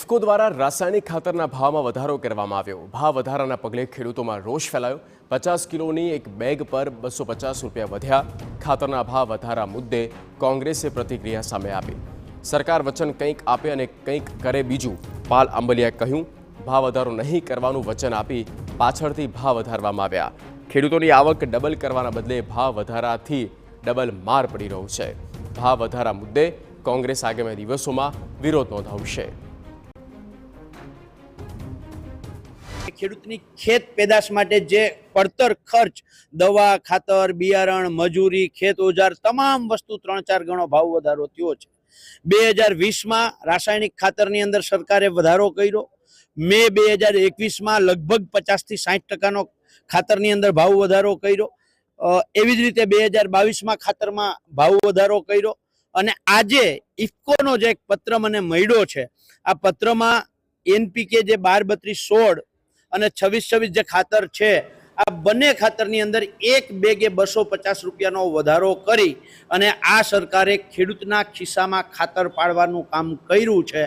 ઇફકો દ્વારા રાસાયણિક ખાતરના ભાવમાં વધારો કરવામાં આવ્યો। ભાવ વધારાના પગલે ખેડૂતોમાં રોષ ફેલાયો। 50 કિલોની એક બેગ પર 250 રૂપિયા વધ્યા। ખાતરના ભાવ વધારા મુદ્દે કોંગ્રેસે પ્રતિક્રિયા સામે આપી। સરકાર વચન કંઈક આપે અને કંઈક કરે બીજું। પાલ આંબલિયાએ કહ્યું, ભાવ વધારો નહીં કરવાનું વચન આપી પાછળથી ભાવ વધારવામાં આવ્યા। ખેડૂતોની આવક ડબલ કરવાના બદલે ભાવ વધારાથી ડબલ માર પડી રહ્યો છે। ભાવ વધારા મુદ્દે કોંગ્રેસ આગામી દિવસોમાં વિરોધ નોંધાવશે। ખેડૂતની ખેત પેદાશ માટે જે પડતર ખર્ચ, દવા, ખાતર, બિયારણ, મજૂરી, ખેત ઓજાર તમામ વસ્તુ 3-4 ગણો ભાવ વધારો થયો છે। 2020માં રાસાયણિક ખાતરની અંદર સરકારે વધારો કર્યો। મે 2021માં લગભગ 50 થી 60% ખાતરની અંદર ભાવ વધારો કર્યો। એવી જ રીતે 2022માં ખાતરમાં ભાવ વધારો કર્યો। અને આજે ઇફકોનો જે એક પત્ર મને મળ્યો છે, આ પત્રમાં એનપીકે જે 12-32-16 અને 26-26 જે ખાતર છે, આ બંને ખાતરની અંદર એક બેગે 250 રૂપિયાનો વધારો કરી અને આ સરકારે ખેડૂતના ખિસ્સામાં ખાતર પાડવાનું કામ કર્યું છે।